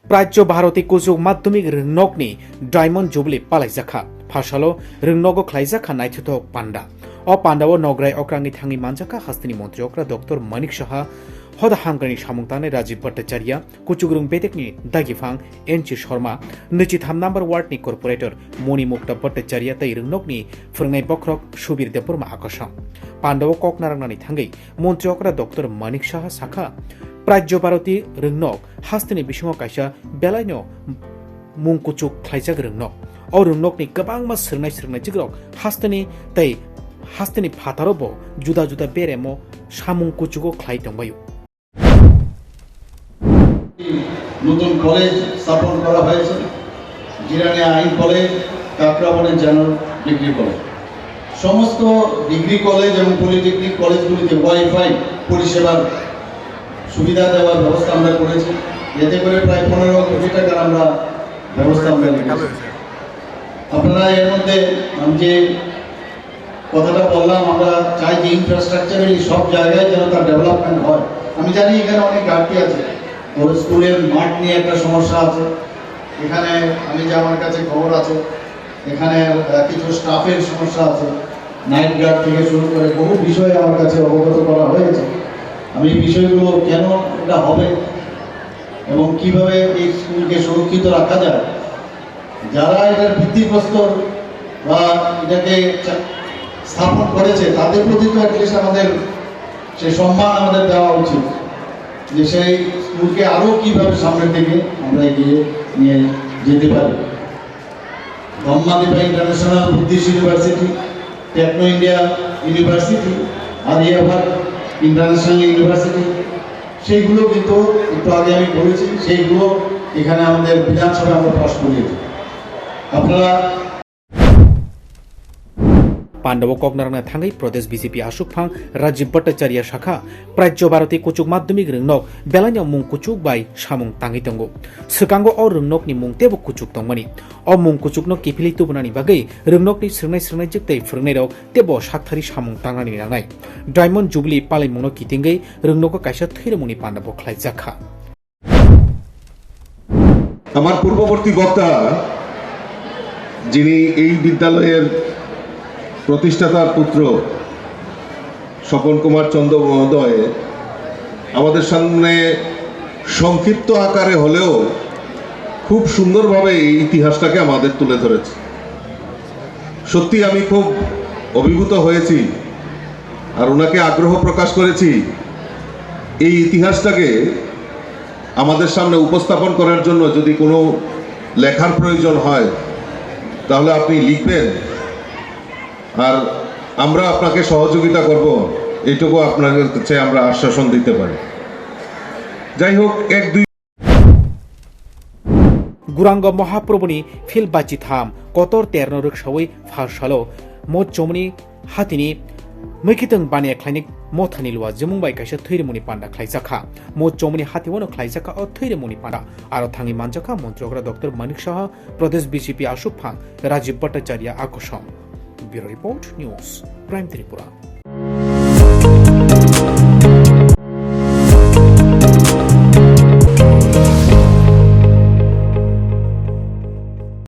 प्राज्य भारती कुजुग माध्यमिक रोंनकनि diamond jubilee पालाइजाखा फासालो रोंनगो ख्लाइजाखा नाइथुथक panda अ पान्डाओ नगराय अक्रांनि थांनि मानजाखा हास्तिनि मन्त्री अक्रा डॉक्टर मानिक साहा हद हांगानि सामुंताने राजीव भट्टाचार्य कुचुगुरुं बेटेकनि दागिफां एनची शर्मा 23 नम्बर वार्डनि कर्पोरेटर मणि मुक्ता भट्टाचार्य तै रोंनकनि फोरोंनाय बख्रक सुबीर देबबर्मा आकाशम पान्डाओ ककनारांनानि थांगै मन्त्री अक्रा डॉक्टर मानिक साहा साखा प्राज्य भारती रोंनक हास्तिनि बिसङाव कायसा बेलायनो मुंकुचुक ख्लाइजाग रोंनक अ रोंनकनि गोबांमा सोरनाय जिग्रक हास्तिनि फातारोबो जुदा जुदा बेरेमो सामुं कुचुगो ख्लाइ दंबायो নতুন কলেজ স্থাপন করা হয়েছে জিরানি আইন কলেজ কাকরাবনের জেনারেল ডিগ্রি কলেজ সমস্ত ডিগ্রি কলেজ এবং পলিটেকনিক কলেজগুলিতে ওয়াইফাই পরিষেবার সুবিধা দেওয়ার ব্যবস্থা আমরা করেছি এতে করে প্রায় 15 কোটি টাকার আমরা ব্যবস্থা আমরা নিয়েছি আপনারা এর মধ্যে আমি যে কথাটা বললাম আমরা চাই যে ইনফ্রাস্ট্রাকচারের সব জায়গায় যেন তার ডেভেলপমেন্ট হয় আমি জানি এখানে অনেক ঘাটতি আছে স্কুলের মাঠ নিয়ে একটা সমস্যা আছে এখানে আমি যে আমার কাছে খবর আছে এখানে কিছু স্টাফের সমস্যা আছে নাইট গার্ড থেকে শুরু করে বহু বিষয়ে আমার কাছে অবগত করা হয়েছে আমি এই বিষয়গুলো কেন এটা হবে এবং কিভাবে এই স্কুলকে সুরক্ষিত রাখা যায় যারা এটার ভিত্তিপ্রস্তর বা এটাকে স্থাপন করেছে তাদের প্রতি তো অ্যাটলিস্ট আমাদের সেই সম্মান আমাদের দেওয়া উচিত যে সেই স্কুলকে আরও কীভাবে সামনের দিকে আমরা এগিয়ে নিয়ে যেতে পারি ব্রহ্মাদীপা international buddhist university techno India university Aryabhatta international university সেইগুলো কিন্তু একটু আগে আমি বলেছি সেইগুলো এখানে আমাদের বিধানসভায় আমরা পাশ করিয়েছি আপনারা पांडव ककनारांना थांगै प्रदेश बीजेपी आसुकफां राजीव भट्टाचार्य शाखा प्राज्य भारती कुचुग माध्यमिक रोंनक बेलायनो मुं कुचुग बाय सामुं ताङै दंगो सकांगो अ रोंनकनि मुं तेबो कुचुग दंमानि अ मुं कुचुगनो किफिलि तुबनानि बागै रोंनकनि सोरनाय जिगदै फोरोंनायाव तेबो साकथारि सामुं तांनानि नांनाय डायमंड जुबली पालाइमुंनो किथिंगै रोंनको कायसा थैरमुनि पांडव ख्लाइजाखा আমার পূর্ববর্তী বক্তা যিনি এই বিদ্যালয়ের প্রতিষ্ঠাতার পুত্র স্বপন কুমার চন্দ্র মহোদয় আমাদের সামনে সংক্ষিপ্ত আকারে হলেও খুব সুন্দরভাবে এই ইতিহাসটাকে আমাদের তুলে ধরেছে সত্যি আমি খুব অভিভূত হয়েছি আর ওনাকে আগ্রহ প্রকাশ করেছি এই ইতিহাসটাকে আমাদের সামনে উপস্থাপন করার জন্য যদি কোনো লেখার প্রয়োজন হয় তাহলে আপনি লিখবেন আর আমরা আপনাকে সহযোগিতা করব এইটুকু আপনাদের কাছে আমরা আশ্বাসন দিতে পারি যাই হোক এক দুই गुरांग महाप्रभुनि फिल बाचिथाम कतर तेरनो रोखसावै फारसालो मो चमनि हातिनि मैखितों बानिया ख्लाइनिक मथानि लुवा जमुंबाय कायसा थैरमुनि पान्डा ख्लाइजाखा मो चमनि हातिवनो ख्लाइजाखा अ थैरमुनि पान्डा आरो थांनि मानजाखा मन्त्री अग्रा डॉक्टर मानिक साहा प्रदेश बीजेपी आसुकफां राजीव भट्टाचार्य आकसम bureau report news prime Tripura.